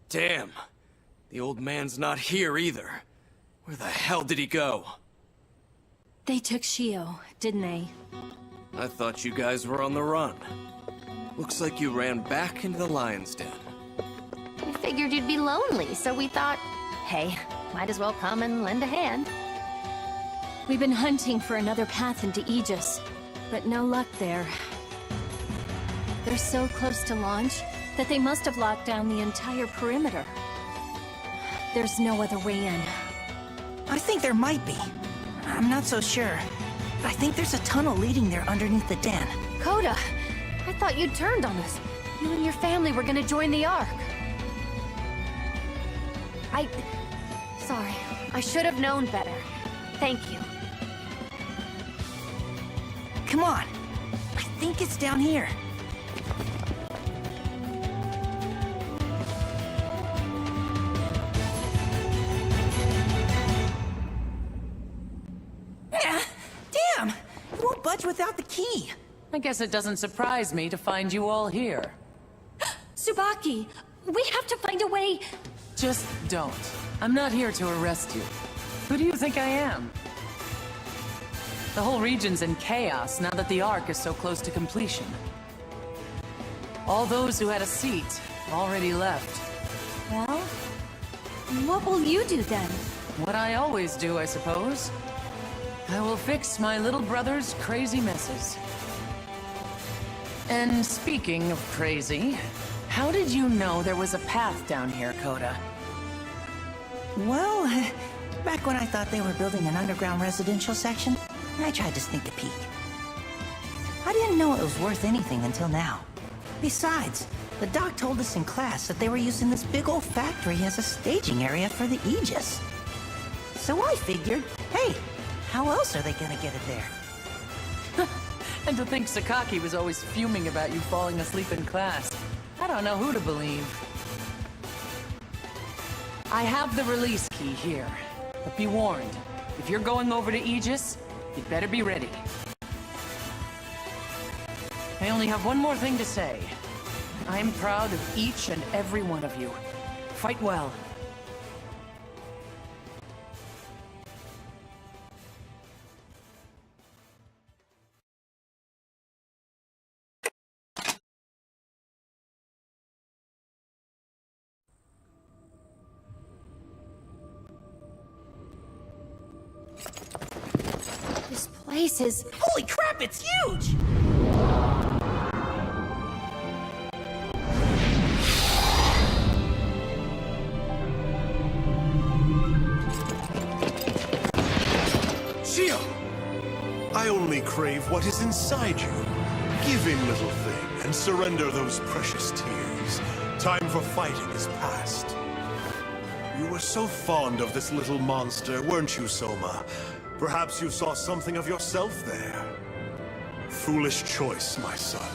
Damn. The old man's not here either. Where the hell did he go? They took Shio, didn't they? I thought you guys were on the run. Looks like you ran back into the lion's den. We figured you'd be lonely, so we thought, hey, might as well come and lend a hand. We've been hunting for another path into Aegis, but no luck there. They're so close to launch that they must have locked down the entire perimeter. There's no other way in. I think there might be. I'm not so sure. But I think there's a tunnel leading there underneath the den. Coda, I thought you'd turned on us. You and your family were gonna join the Ark. Sorry. I should have known better. Thank you. Come on. I think it's down here. Damn! You won't budge without the key. I guess it doesn't surprise me to find you all here. Tsubaki, we have to find a way. Just don't. I'm not here to arrest you. Who do you think I am? The whole region's in chaos now that the Ark is so close to completion. All those who had a seat already left. Well, what will you do then? What I always do, I suppose. I will fix my little brother's crazy messes. And speaking of crazy, how did you know there was a path down here, Coda? Well, back when I thought they were building an underground residential section, I tried to sneak a peek. I didn't know it was worth anything until now. Besides, the doc told us in class that they were using this big old factory as a staging area for the Aegis. So I figured, hey, how else are they gonna get it there? And to think Sakaki was always fuming about you falling asleep in class. I don't know who to believe. I have the release key here, but be warned, if you're going over to Aegis, you'd better be ready. I only have one more thing to say. I'm proud of each and every one of you. Fight well. This place is... Holy crap, it's huge! Shio! I only crave what is inside you. Give in, little thing, and surrender those precious tears. Time for fighting is past. You were so fond of this little monster, weren't you, Soma? Perhaps you saw something of yourself there. Foolish choice, my son.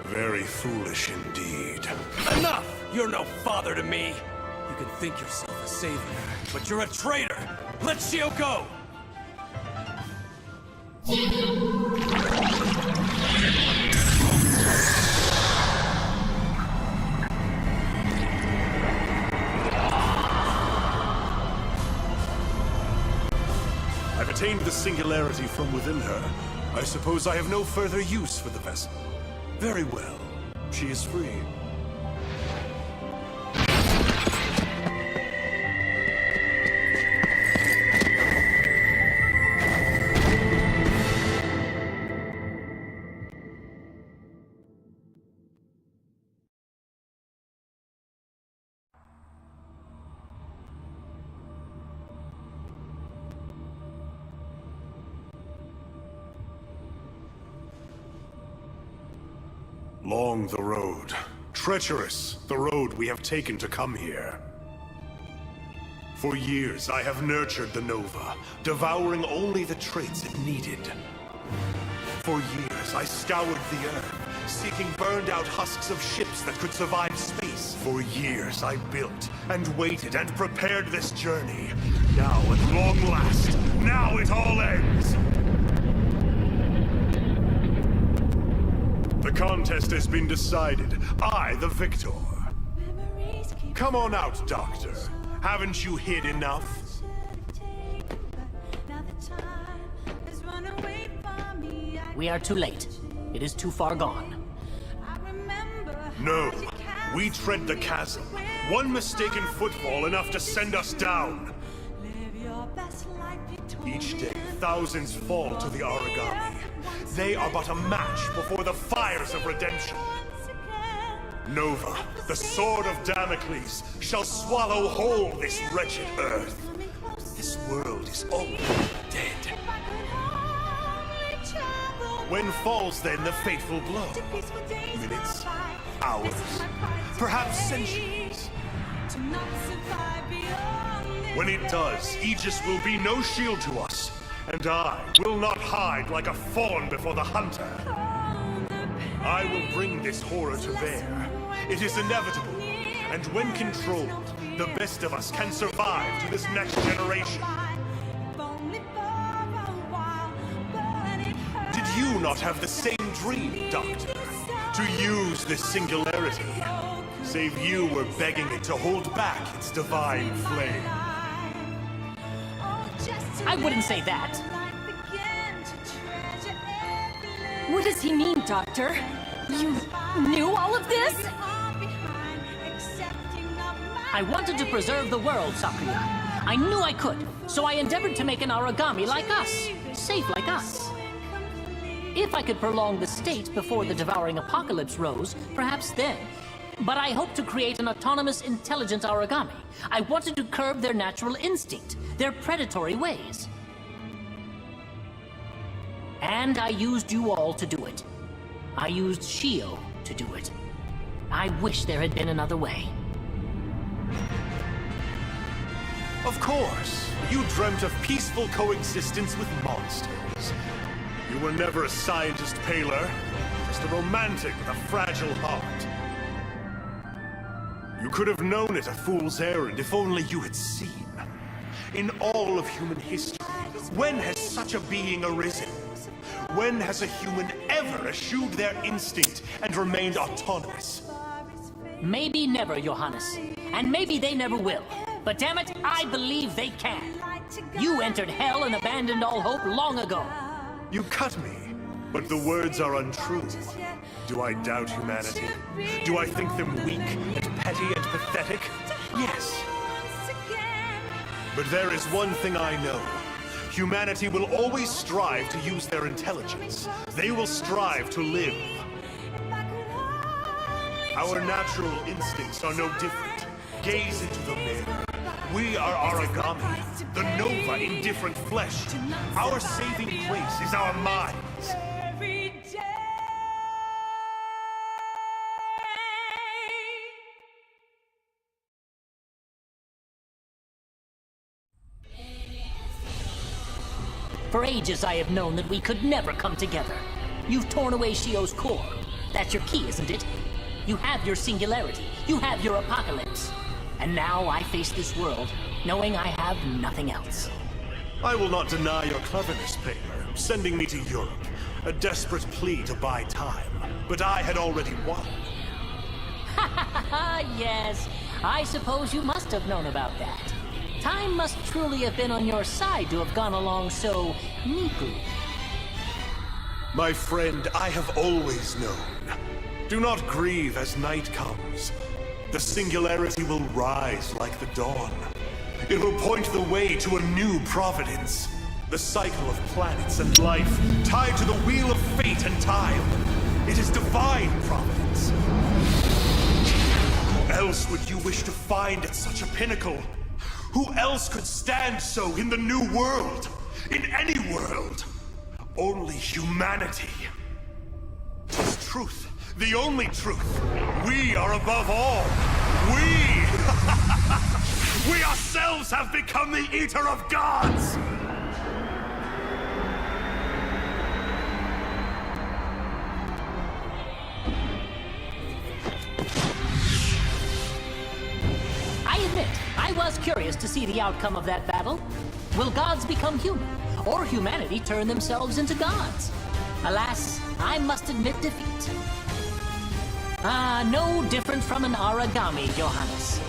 Very foolish indeed. Enough! You're no father to me! You can think yourself a savior, but you're a traitor! Let Shio go! I've attained the singularity from within her. I suppose I have no further use for the vessel. Very well. She is free. Long the road. Treacherous, the road we have taken to come here. For years, I have nurtured the Nova, devouring only the traits it needed. For years, I scoured the Earth, seeking burned-out husks of ships that could survive space. For years, I built, and waited, and prepared this journey. Now, at long last, now it all ends! The contest has been decided. I, the victor. Memories keep Come on out, Doctor. Haven't you hid enough? We are too late. It is too far gone. No. We tread the chasm. One mistaken footfall enough to send us down. Each day, thousands fall to the origami. They are but a match before the fires of redemption. Nova, the sword of Damocles, shall swallow whole this wretched earth. This world is already dead. When falls then the fateful blow? Minutes? Hours? Perhaps centuries? When it does, Aegis will be no shield to us, and I will not hide like a fawn before the hunter. I will bring this horror to bear. It is inevitable, and when controlled, the best of us can survive to this next generation. Did you not have the same dream, Doctor? To use this singularity? Save you were begging it to hold back its divine flame. I wouldn't say that. What does he mean, Doctor? You knew all of this? I wanted to preserve the world, Sakuya. I knew I could, so I endeavored to make an origami like us, safe like us. If I could prolong the state before the devouring apocalypse rose, perhaps then. But I hoped to create an autonomous, intelligent origami. I wanted to curb their natural instinct, their predatory ways. And I used you all to do it. I used Shio to do it. I wish there had been another way. Of course, you dreamt of peaceful coexistence with monsters. You were never a scientist, Paler. Just a romantic with a fragile heart. You could have known it a fool's errand if only you had seen. In all of human history, when has such a being arisen? When has a human ever eschewed their instinct and remained autonomous? Maybe never, Johannes. And maybe they never will. But damn it, I believe they can. You entered hell and abandoned all hope long ago. You cut me, but the words are untrue. Do I doubt humanity? Do I think them weak and petty and pathetic? Yes. But there is one thing I know. Humanity will always strive to use their intelligence. They will strive to live. Our natural instincts are no different. Gaze into the mirror. We are origami, the Nova in different flesh. Our saving place is our minds. For ages I have known that we could never come together. You've torn away Shio's core. That's your key, isn't it? You have your singularity. You have your apocalypse. And now I face this world, knowing I have nothing else. I will not deny your cleverness, Paler, sending me to Europe. A desperate plea to buy time. But I had already won. Yes, I suppose you must have known about that. Time must truly have been on your side to have gone along so neatly. My friend, I have always known. Do not grieve as night comes. The singularity will rise like the dawn. It will point the way to a new providence. The cycle of planets and life, tied to the wheel of fate and time. It is divine providence. Who else would you wish to find at such a pinnacle? Who else could stand so in the new world? In any world? Only humanity. 'Tis truth. The only truth. We are above all. We ourselves have become the eater of gods! I admit, I was curious to see the outcome of that battle. Will gods become human, or humanity turn themselves into gods? Alas, I must admit defeat. No different from an origami, Johannes.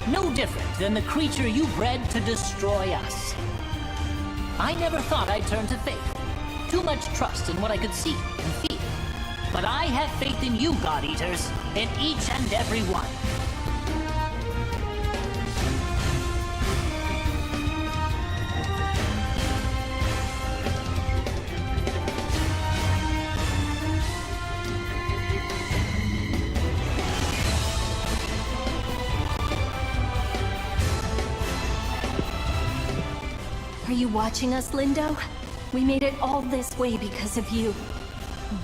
No different than the creature you bred to destroy us. I never thought I'd turn to faith. Too much trust in what I could see and feel. But I have faith in you, God Eaters, in each and every one. Are you watching us, Lindo? We made it all this way because of you.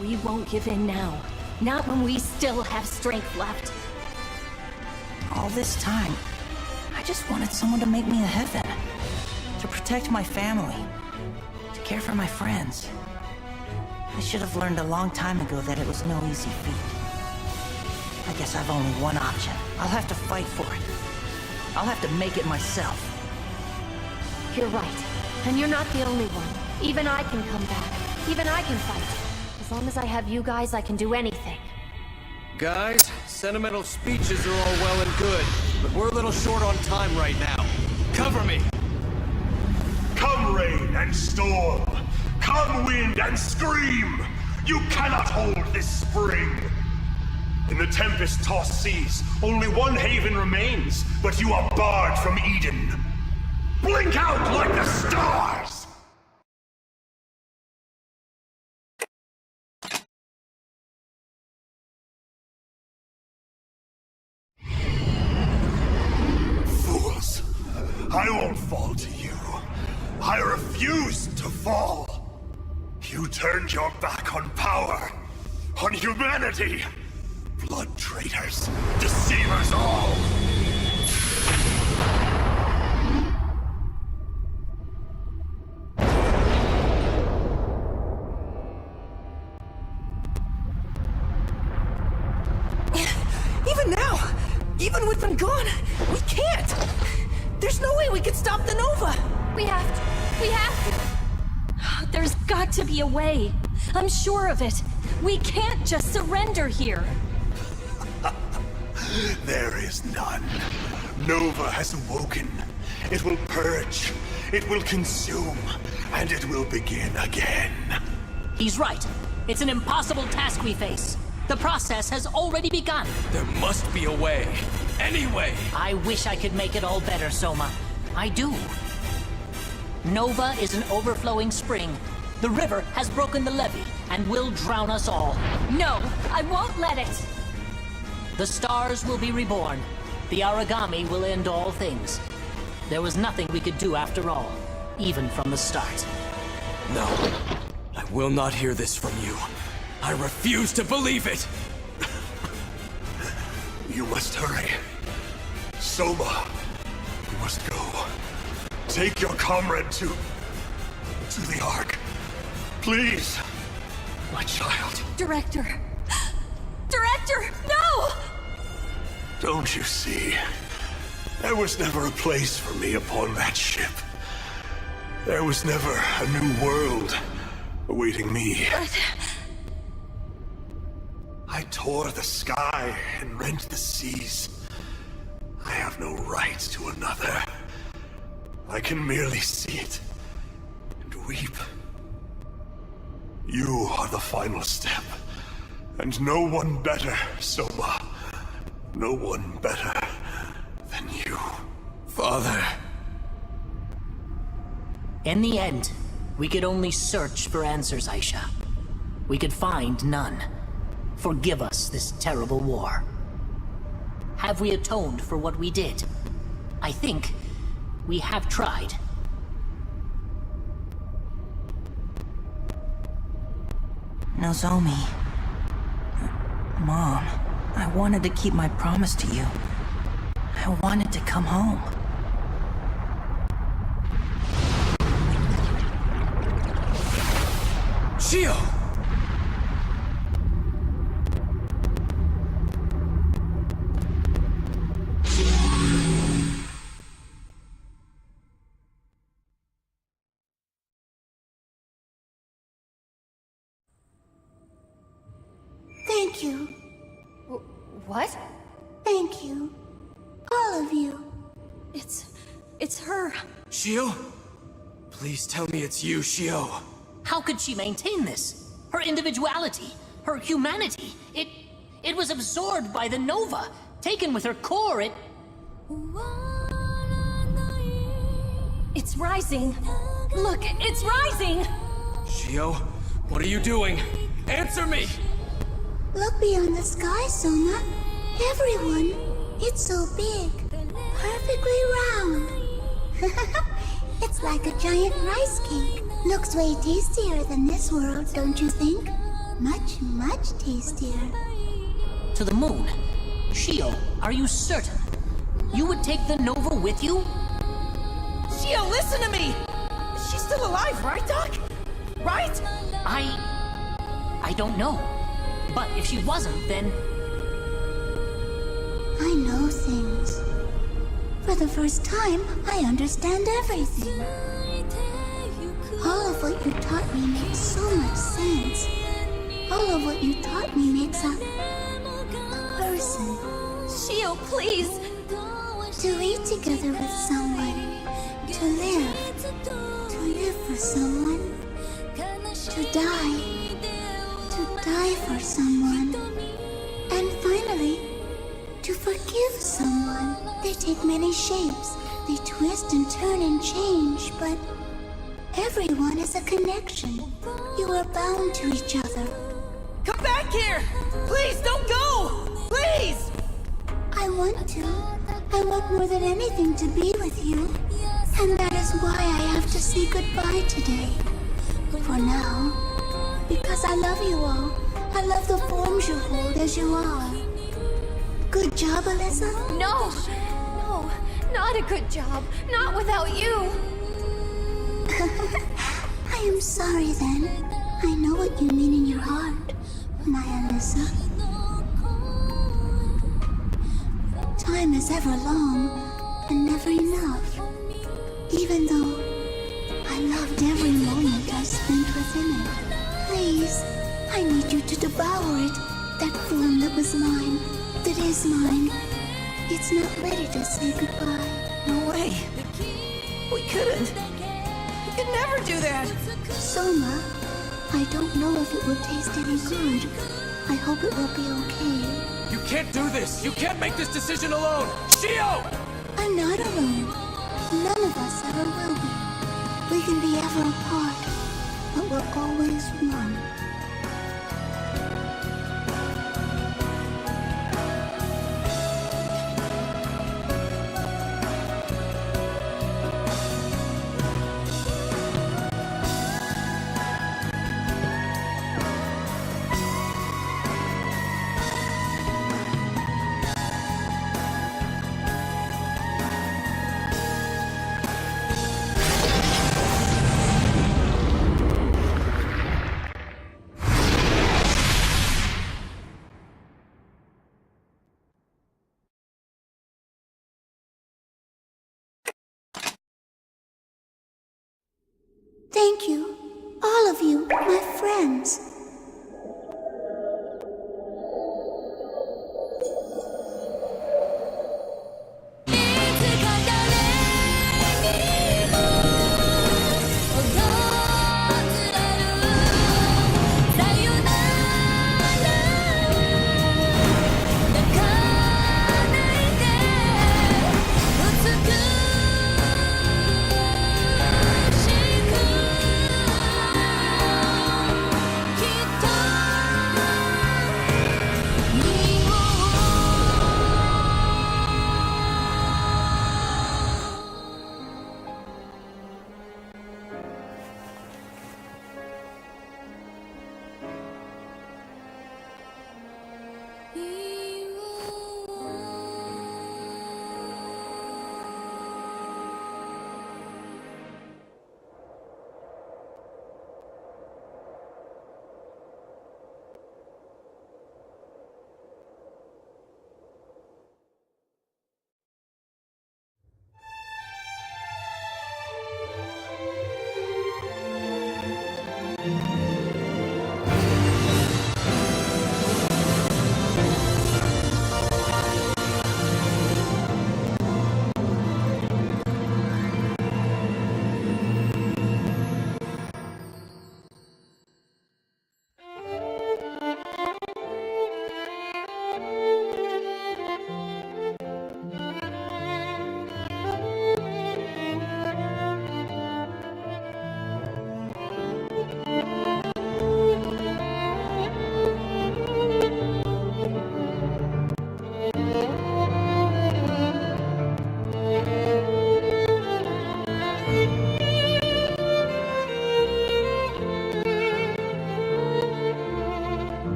We won't give in now. Not when we still have strength left. All this time, I just wanted someone to make me a heaven. To protect my family. To care for my friends. I should have learned a long time ago that it was no easy feat. I guess I've only one option. I'll have to fight for it. I'll have to make it myself. You're right. And you're not the only one. Even I can come back. Even I can fight. As long as I have you guys, I can do anything. Guys, sentimental speeches are all well and good, but we're a little short on time right now. Cover me! Come rain and storm! Come wind and scream! You cannot hold this spring! In the tempest-tossed seas, only one haven remains, but you are barred from Eden. Blink out like the stars! Fools! I won't fall to you. I refuse to fall. You turned your back on power, on humanity. Blood traitors, deceivers all! Even now, even with them gone, we can't. There's no way we could stop the Nova. We have to. We have to. There's got to be a way. I'm sure of it. We can't just surrender here. There is none. Nova has awoken. It will purge. It will consume. And it will begin again. He's right. It's an impossible task we face. The process has already begun. There must be a way. Any way! I wish I could make it all better, Soma. I do. Nova is an overflowing spring. The river has broken the levee and will drown us all. No, I won't let it. The stars will be reborn. The origami will end all things. There was nothing we could do after all, even from the start. No, I will not hear this from you. I refuse to believe it! You must hurry. Soma, you must go. Take your comrade to the Ark. Please, my child. Director! Director, no! Don't you see? There was never a place for me upon that ship. There was never a new world awaiting me. I tore the sky and rent the seas. I have no right to another. I can merely see it and weep. You are the final step, and no one better, Soma. No one better than you. Father. In the end, we could only search for answers, Aisha. We could find none. Forgive us this terrible war. Have we atoned for what we did? I think we have tried. Nozomi. Mom, I wanted to keep my promise to you. I wanted to come home. Shio! Thank you. What? Thank you. All of you. her. Shio? Please tell me it's you, Shio. How could she maintain this? Her individuality, her humanity, it was absorbed by the Nova. Taken with her core, It's rising. Look, it's rising! Shio, what are you doing? Answer me! Look beyond the sky, Soma. Everyone. It's so big. Perfectly round. It's like a giant rice cake. Looks way tastier than this world, don't you think? Much, much tastier. to the moon. Shio, are you certain? You would take the Nova with you? Shio, listen to me! She's still alive, right, Doc? Right? I don't know. But if she wasn't, then... I know things. For the first time, I understand everything. All of what you taught me makes so much sense. All of what you taught me makes a person. Shio, please! To eat together with someone. To live for someone. To die for someone. And finally, to forgive someone. They take many shapes. They twist and turn and change, but everyone is a connection. You are bound to each other. Come back here! Please, don't go! Please! I want to. I want more than anything to be with you. And that is why I have to say goodbye today. For now. Because I love you all. I love the forms you hold as you are. Good job, Alyssa? No! No, not a good job. Not without you! I am sorry then. I know what you mean in your heart, my Alyssa. Time is ever long and never enough. Even though I loved every moment I spent within it. Please, I need you to devour it. That form that was mine, that is mine. It's not ready to say goodbye. No way. We couldn't. We could never do that. Soma, I don't know if it will taste any good. I hope it will be okay. You can't do this! You can't make this decision alone! Shio! I'm not alone. None of us ever will be. We can be ever apart, but we're always one. Thank you, all of you, my friends.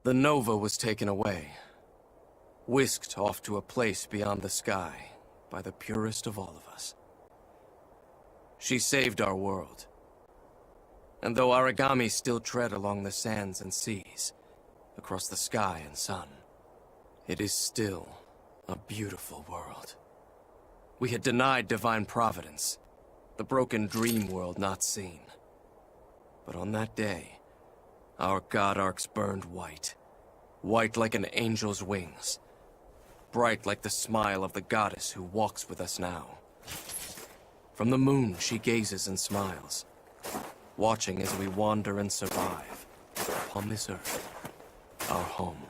The Nova was taken away, whisked off to a place beyond the sky by the purest of all of us. She saved our world. And though origami still tread along the sands and seas, across the sky and sun, it is still a beautiful world. We had denied divine providence, the broken dream world not seen. But on that day, our god arcs burned white. White like an angel's wings. Bright like the smile of the goddess who walks with us now. From the moon she gazes and smiles, watching as we wander and survive upon this earth, our home.